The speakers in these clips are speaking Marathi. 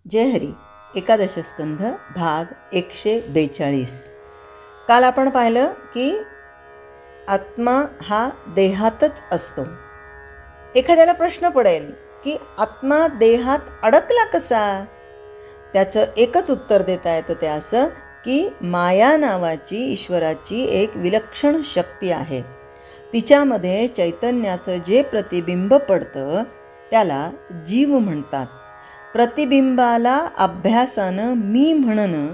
जय हरी. एकादश स्कंध भाग 142. काल आपण पाहिलं की आत्मा हा देहातच असतो. एखाद्याला प्रश्न पडेल की आत्मा देहात अडकला कसा? त्याचं एकच उत्तर देता येतं ते असं की माया नावाची ईश्वराची एक विलक्षण शक्ती आहे. तिच्यामध्ये चैतन्याचं जे प्रतिबिंब पडतं त्याला जीव म्हणतात. प्रतिबिंबाला अभ्यासानं मी म्हणणं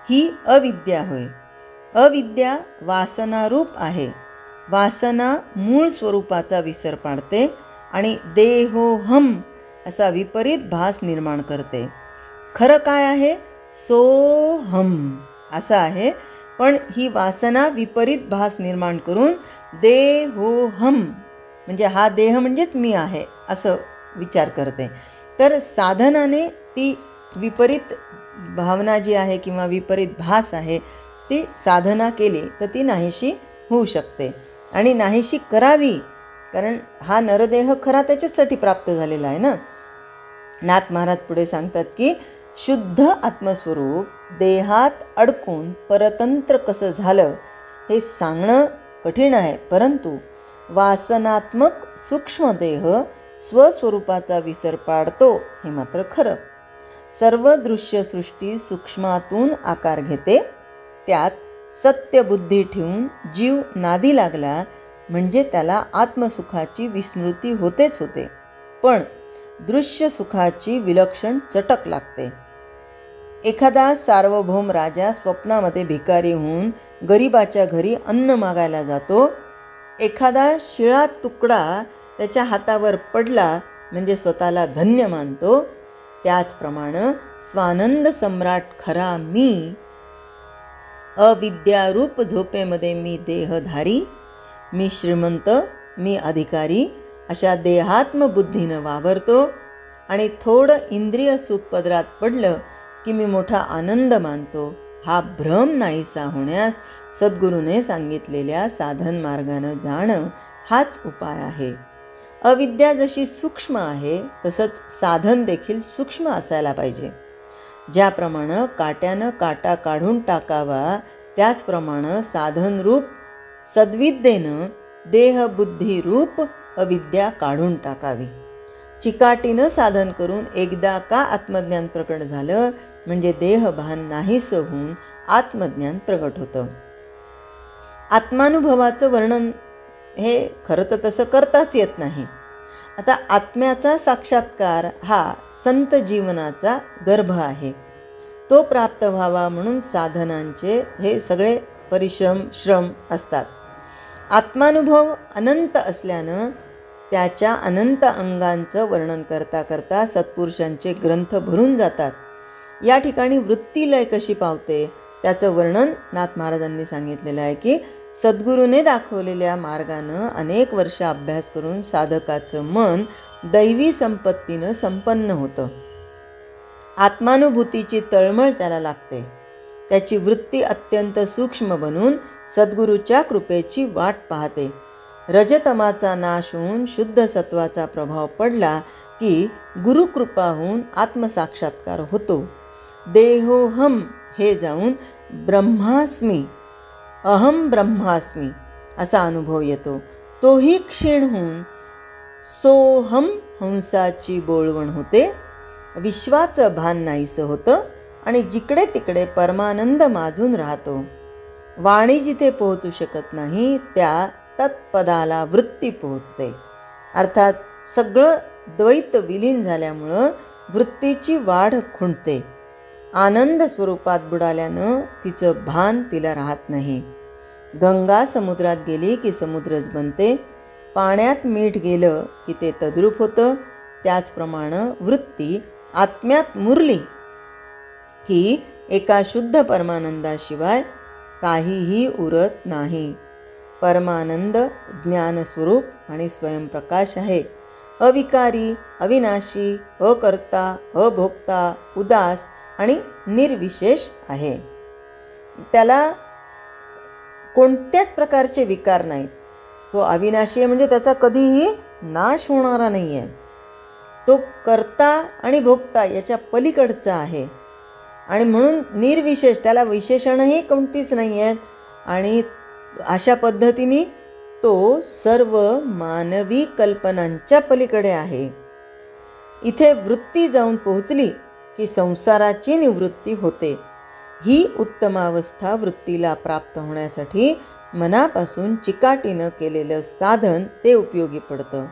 ही अविद्या होय. अविद्या वासनारूप आहे. वासना मूळ स्वरूपाचा विसर पाडते आणि देहोहम असा विपरीत भास निर्माण करते. खरं काय आहे? सोहम असं आहे, पण ही वासना विपरीत भास निर्माण करून देहोहम म्हणजे हा देह म्हणजेच मी आहे असं विचार करते. तर साधनाने ती विपरीत भावना जी आहे किंवा विपरीत भास आहे ती साधना केली तर ती नाहीशी होऊ शकते. आणि नाहीशी करावी, कारण हा नरदेह खरा त्याच्यासाठी प्राप्त झालेला आहे ना. नाथ महाराज पुढे सांगतात की शुद्ध आत्मस्वरूप देहात अडकून परतंत्र कसं झालं हे सांगणं कठीण आहे, परंतु वासनात्मक सूक्ष्मदेह स्वस्वरूपाचा विसर पाडतो हे मात्र खरं. सर्व दृश्यसृष्टी सूक्ष्मातून आकार घेते. त्यात सत्यबुद्धी ठेवून जीव नादी लागला म्हणजे त्याला आत्मसुखाची विस्मृती होतेच होते, पण दृश्यसुखाची विलक्षण चटक लागते. एखादा सार्वभौम राजा स्वप्नामध्ये भिकारी होऊन गरिबाच्या घरी अन्न मागायला जातो. एखादा शिळा तुकडा त्याच्या हातावर पडला म्हणजे स्वतःला धन्य मानतो. त्याचप्रमाणे स्वानंद सम्राट खरा मी अविद्यारूप झोपेमध्ये मी देहधारी, मी श्रीमंत, मी अधिकारी अशा देहात्मबुद्धीनं वावरतो आणि थोडं इंद्रिय सुख पदरात पडलं की मी मोठा आनंद मानतो. हा भ्रम नाहीसा होण्यास सद्गुरूने सांगितलेल्या साधन मार्गानं जाणं हाच उपाय आहे. अविद्या जशी सूक्ष्म आहे तसंच साधन देखील सूक्ष्म असायला पाहिजे. ज्याप्रमाणे काट्यानं काटा काढून टाकावा त्याचप्रमाणे साधनरूप सद्विद्येनं देहबुद्धिरूप अविद्या काढून टाकावी. चिकाटीनं साधन करून एकदा का आत्मज्ञान प्रकट झालं म्हणजे देहभान नाहीसं होऊन आत्मज्ञान प्रगट होतं. आत्मानुभवाचं वर्णन हे खरं तर तसं करताच येत नाही. आता आत्म्याचा साक्षात्कार हा संत जीवनाचा गर्भ आहे. तो प्राप्त व्हावा म्हणून साधनांचे हे सगळे श्रम असतात. आत्मानुभव अनंत असल्यानं त्याच्या अनंत अंगांचं वर्णन करता करता सत्पुरुषांचे ग्रंथ भरून जातात. या ठिकाणी वृत्तीलय कशी पावते त्याचं वर्णन नाथ महाराजांनी सांगितलेलं आहे की सद्गुरूने दाखवलेल्या मार्गानं अनेक वर्ष अभ्यास करून साधकाचं मन दैवी संपत्तीनं संपन्न होतं. आत्मानुभूतीची तळमळ त्याला लागते. त्याची वृत्ती अत्यंत सूक्ष्म बनून सद्गुरूच्या कृपेची वाट पाहते. रजतमाचा नाश होऊन शुद्ध सत्वाचा प्रभाव पडला की गुरुकृपा होऊन आत्मसाक्षात्कार होतो. देहोहम हे जाऊन ब्रह्मास्मी, अहम ब्रह्मास्मी असा अनुभव येतो. तोही क्षीण होऊन सोहम हंसाची बोळवण होते. विश्वाचं भान नाहीसं होतं आणि जिकडे तिकडे परमानंद माजून राहतो. वाणी जिथे पोहोचू शकत नाही त्या तत्पदाला वृत्ती पोहोचते. अर्थात सगळं द्वैत विलीन झाल्यामुळं वृत्तीची वाढ खुंटते. आनंद स्वरूपात बुडाल्यानं तिचं भान तिला राहत नाही. गंगा समुद्रात गेली की समुद्रच बनते. पाण्यात मीठ गेलं की ते तद्रूप होतं. त्याचप्रमाणे वृत्ती आत्म्यात मुरली की एका शुद्ध परमानंदाशिवाय काहीही उरत नाही. परमानंद ज्ञानस्वरूप आणि स्वयंप्रकाश आहे. अविकारी, अविनाशी, अकर्ता, अभोक्ता, उदास आणि निर्विशेष आहे. त्याला कोणत्याच प्रकारचे विकार नाहीत. तो अविनाशी आहे म्हणजे त्याचा कधीही नाश होणारा नाही आहे. तो कर्ता आणि भोक्ता याच्या पलीकडचा आहे आणि म्हणून निर्विशेष, त्याला विशेषणही कोणतीच नाही आहेत आणि अशा पद्धतीने तो सर्व मानवी कल्पनांच्या पलीकडे आहे. इथे वृत्ती जाऊन पोहोचली की संसाराची निवृत्ती होते. ही उत्तमावस्था वृत्तीला प्राप्त होण्यासाठी मनापासून चिकाटीनं केलेलं साधन ते उपयोगी पडतं.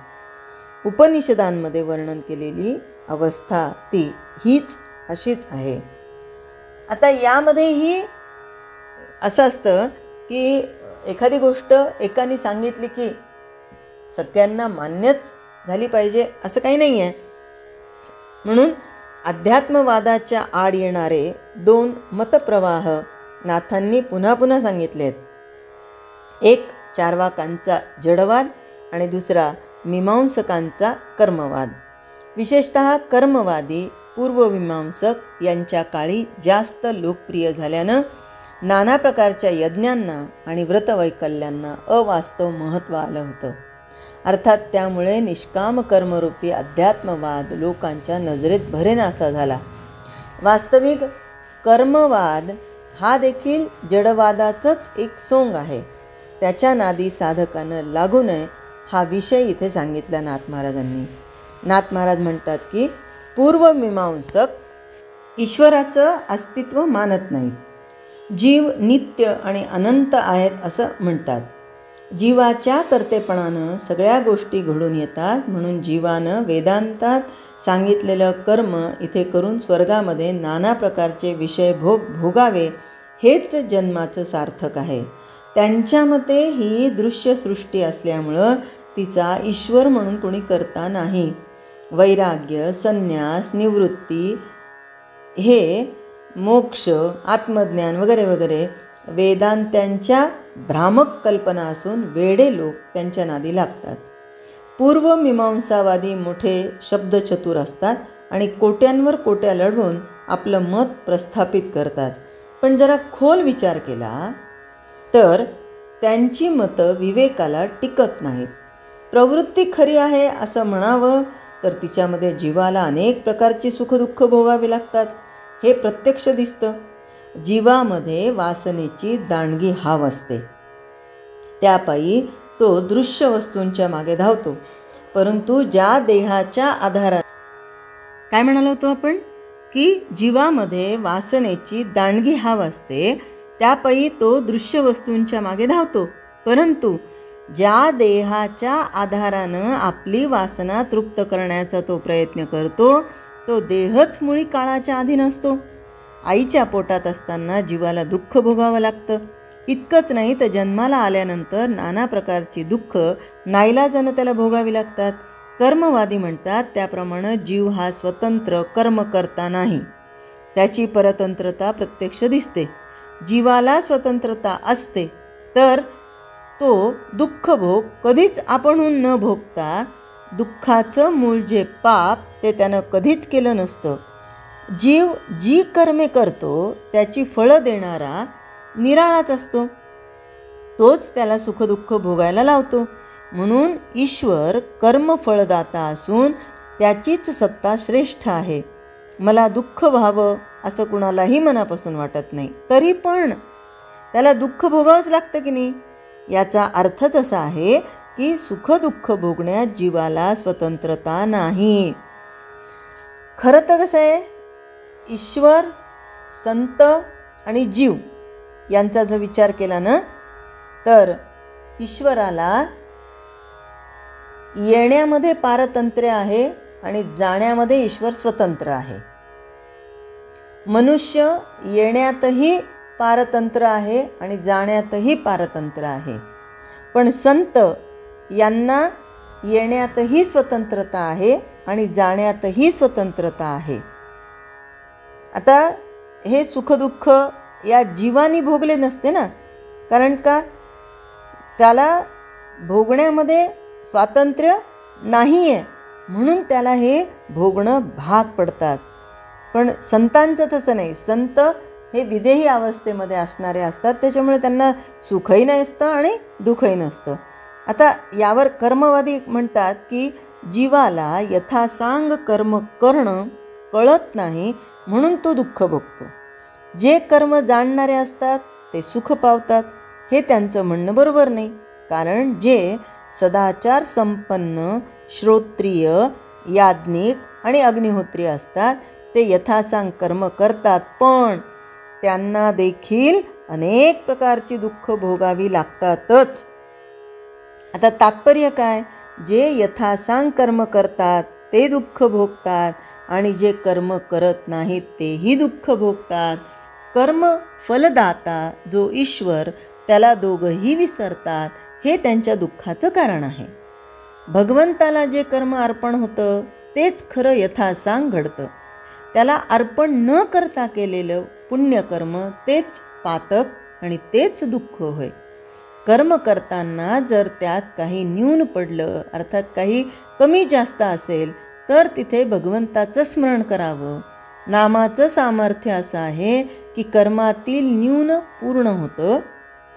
उपनिषदांमध्ये वर्णन केलेली अवस्था हीच अशीच आहे. आता यामध्येही असं असतं की एखादी गोष्ट एकाने सांगितली की सगळ्यांना मान्यच झाली पाहिजे असं काही नाही आहे. म्हणून अध्यात्मवादाच्या आड येणारे 2 मतप्रवाह नाथांनी पुन्हा पुन्हा सांगितले आहेत. एक चार्वाकांचा जडवाद आणि दुसरा मीमांसकांचा कर्मवाद. विशेषतः कर्मवादी पूर्वमीमांसक यांच्या काळी जास्त लोकप्रिय झाल्यानं नाना प्रकारच्या यज्ञांना आणि व्रतवैकल्यांना अवास्तव महत्त्व आलं होतं. अर्थात त्यामुळे निष्काम कर्मरूपी अध्यात्मवाद लोकांच्या नजरेत भरेनासा झाला. वास्तविक कर्मवाद हा देखील जडवादाचंच एक सोंग आहे. त्याच्या नादी साधकानं लागू नये हा विषय इथे सांगितला नाथ महाराजांनी. नाथ महाराज म्हणतात की पूर्वमीमांसक ईश्वराचं अस्तित्व मानत नाहीत. जीव नित्य आणि अनंत आहेत असं म्हणतात. जीवाच्या कर्तेपणानं सगळ्या गोष्टी घडून येतात, म्हणून जीवानं वेदांतात सांगितलेलं कर्म इथे करून स्वर्गामध्ये नाना प्रकारचे विषय भोगावे हेच जन्माचं सार्थक आहे. त्यांच्या मते ही दृश्यसृष्टी असल्यामुळं तिचा ईश्वर म्हणून कोणी करता नाही. वैराग्य, संन्यास, निवृत्ती, हे मोक्ष, आत्मज्ञान वगैरे वगैरे वेदांत्यांच्या भ्रामक कल्पना असून वेडे लोक त्यांच्या नादी लागतात. पूर्वमीमांसावादी मोठे शब्दचतुर असतात आणि कोट्यांवर कोट्या लढवून आपलं मत प्रस्थापित करतात. पण जरा खोल विचार केला तर त्यांची मतं विवेकाला टिकत नाहीत. प्रवृत्ती खरी आहे असं म्हणावं तर तिच्यामध्ये जीवाला अनेक प्रकारची सुखदुःख भोगावी लागतात हे प्रत्यक्ष दिसतं. जीवामध्ये वासनेची दांडगी हाव असते. त्यापायी तो दृश्य वस्तूंच्या मागे धावतो. परंतु ज्या देहाच्या आधारात काय म्हणालो होतो आपण की जीवामध्ये वासनेची दांडगी हाव असते, त्यापायी तो दृश्य वस्तूंच्या मागे धावतो. परंतु ज्या देहाच्या आधारानं आपली वासना तृप्त करण्याचा तो प्रयत्न करतो तो देहच मुळी काळाच्या अधीन असतो. आईच्या पोटात असताना जीवाला दुःख भोगावं लागतं. इतकंच नाही तर जन्माला आल्यानंतर नाना प्रकारची दुःख नाईलाजानं त्याला भोगावी लागतात. कर्मवादी म्हणतात त्याप्रमाणे जीव हा स्वतंत्र कर्म करता नाही. त्याची परतंत्रता प्रत्यक्ष दिसते. जीवाला स्वतंत्रता असते तर तो दुःख भोग कधीच आपणहून न भोगता दुःखाचं मूळ जे पाप ते त्यानं कधीच केलं नसतं. जीव जी कर्मे करतो त्याची फळं देणारा निराळाच असतो. तोच त्याला सुखदुःख भोगायला लावतो. म्हणून ईश्वर कर्मफळदाता असून त्याचीच सत्ता श्रेष्ठ आहे. मला दुःख व्हावं असं कुणालाही मनापासून वाटत नाही, तरी पण त्याला दुःख भोगावंच लागतं की नाही. याचा अर्थच असा आहे की सुखदुःख भोगण्यात जीवाला स्वतंत्रता नाही. खरं तर कसं आहे, ईश्वर, संत आणि जीव यांचा जर विचार केला ना तर ईश्वराला येण्यामध्ये पारतंत्र्य आहे आणि जाण्यामध्ये ईश्वर स्वतंत्र आहे. मनुष्य येण्यातही पारतंत्र आहे आणि जाण्यातही पारतंत्र आहे. पण संत यांना येण्यातही स्वतंत्रता आहे आणि जाण्यातही स्वतंत्रता आहे. आता हे सुखदुःख या जीवानी भोगले नसते ना, कारण का त्याला भोगण्यामध्ये स्वातंत्र्य नाही आहे, म्हणून त्याला हे भोगणं भाग पडतात. पण संतांचं तसं नाही. संत हे विदेही अवस्थेमध्ये असणारे असतात, त्याच्यामुळे त्यांना सुखही नसतं आणि दुःखही नसतं. आता यावर कर्मवादी म्हणतात की जीवाला यथासांग कर्म करणं कळत नाही, म्हणून तो दुःख भोगतो. जे कर्म जाणणारे असतात ते सुख पावतात, हे त्यांचं म्हणणं बरोबर नाही. कारण जे सदाचार संपन्न श्रोत्रिय, याज्ञिक आणि अग्निहोत्री असतात ते यथासांग कर्म करतात, पण त्यांना देखील अनेक प्रकारची दुःख भोगावी लागतातच. आता तात्पर्य काय? जे यथासांग कर्म करतात ते दुःख भोगतात आणि जे कर्म करत नाहीत तेही दुःख भोगतात. कर्म फलदाता जो ईश्वर, त्याला दोघंही विसरतात, हे त्यांच्या दुःखाचं कारण आहे. भगवंताला जे कर्म अर्पण होतं तेच खरं यथासांग घडतं. त्याला अर्पण न करता केलेलं पुण्यकर्म तेच पातक आणि तेच दुःख होय. कर्म करताना जर त्यात काही न्यून पडलं, अर्थात काही कमी जास्त असेल, तर तिथे भगवंताचं स्मरण करावं. नामाचं सामर्थ्य असं आहे की कर्मातील न्यून पूर्ण होतं.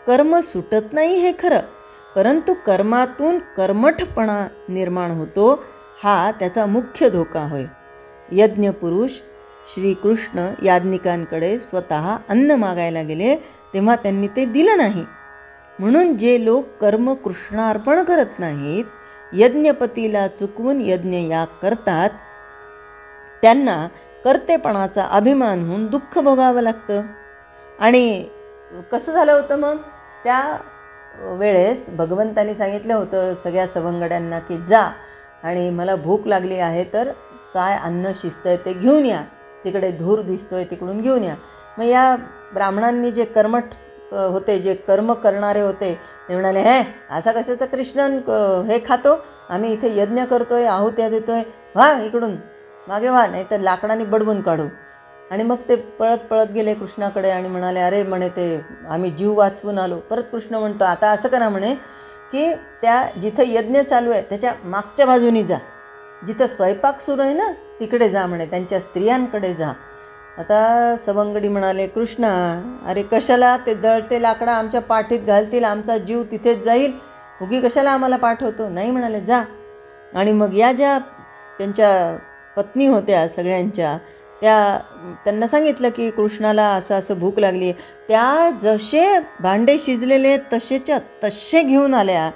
कर्म सुटत नाही हे खरं, परंतु कर्मातून कर्मठपणा निर्माण होतो, हा त्याचा मुख्य धोका होय. यज्ञपुरुष श्रीकृष्ण याज्ञिकांकडे स्वतः अन्न मागायला गेले तेव्हा त्यांनी ते दिलं नाही. म्हणून जे लोक कर्म कृष्णार्पण करत नाहीत, यज्ञपतीला चुकवून यज्ञयाग करतात, त्यांना कर्तेपणाचा अभिमान होऊन दुःख भोगावं लागतं. आणि कसं झालं होतं मग? त्या वेळेस भगवंतांनी सांगितलं होतं सगळ्या सवंगड्यांना की जा आणि मला भूक लागली आहे, तर काय अन्न शिजतंय ते घेऊन या, तिकडे धूर दिसतोय तिकडून घेऊन या. मग या ब्राह्मणांनी जे कर्मठ होते, जे कर्म करणारे होते, ते म्हणाले, हे असा कशाचा कृष्ण हे खातो? आम्ही इथे यज्ञ करतोय, आहुत्या देतोय, व्हा इकडून मागे व्हा, नाही तर लाकडाने बडवून काढू. आणि मग ते पळत पळत गेले कृष्णाकडे आणि म्हणाले, अरे म्हणे ते आम्ही जीव वाचवून आलो. परत कृष्ण म्हणतो, आता असं करा म्हणे की त्या जिथं यज्ञ चालू आहे त्याच्या मागच्या बाजूनी जा, जिथं स्वयंपाक सुरू आहे ना तिकडे जा म्हणे, त्यांच्या स्त्रियांकडे जा. आता सवंगडी म्हणाले, कृष्णा अरे कशाला ते जळते लाकडं आमच्या पाठीत घालतील, आमचा जीव तिथेच जाईल, उगी कशाला आम्हाला पाठवतो? नाही म्हणाले, जा. आणि मग या ज्या त्यांच्या पत्नी होत्या सगळ्यांच्या, त्यांना सांगितलं की कृष्णाला असं असं भूक लागली आहे. त्या जसे भांडे शिजलेले तसेच्या तसे घेऊन आल्या,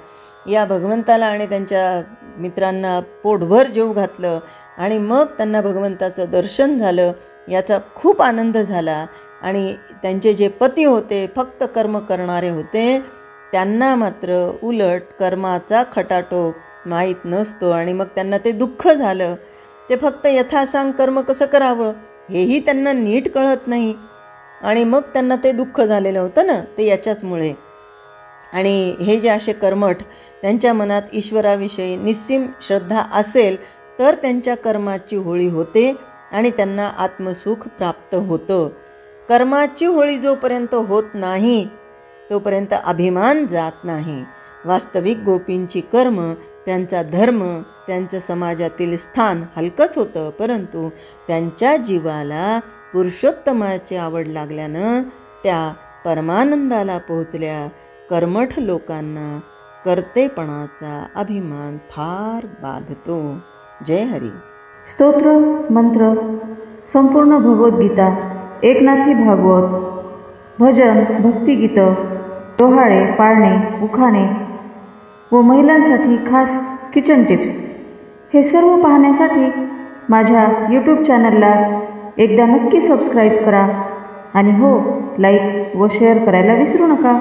या भगवंताला आणि त्यांच्या मित्रांना पोटभर जेव घातलं आणि मग त्यांना भगवंताचं दर्शन झालं. याचा खूप आनंद झाला. आणि त्यांचे जे पती होते, फक्त कर्म करणारे होते, त्यांना मात्र उलट कर्माचा खटाटोप माहीत नसतो आणि मग त्यांना ते दुःख झालं. ते फक्त यथासांग कर्म कसं करावं हेही त्यांना नीट कळत नाही आणि मग त्यांना ते दुःख झालेलं होतं ना, ते याच्याचमुळे. आणि हे जे असे कर्मठ, त्यांच्या मनात ईश्वराविषयी निस्सीम श्रद्धा असेल तर त्यांच्या कर्माची होळी होते आणि त्यांना आत्मसुख प्राप्त होतं. कर्माची होळी जोपर्यंत होत नाही तोपर्यंत अभिमान जात नाही. वास्तविक गोपींची कर्म, त्यांचा धर्म, त्यांचं समाजातील स्थान हलकंच होतं, परंतु त्यांच्या जीवाला पुरुषोत्तमाची आवड लागल्यानं त्या परमानंदाला पोहोचल्या. कर्मठ लोकांना कर्तेपणाचा अभिमान फार बाधतो. जय हरी. स्तोत्र मंत्र संपूर्ण भगवद्गीता, एकनाथी भागवत, भजन, भक्तिगीतं, डोहाळे, पाळणे, उखाणे व महिलांसाठी खास किचन टिप्स, हे सर्व पाहण्यासाठी माझ्या यूट्यूब चॅनलला एकदा नक्की सबस्क्राईब करा आणि हो, लाईक व शेअर करायला विसरू नका.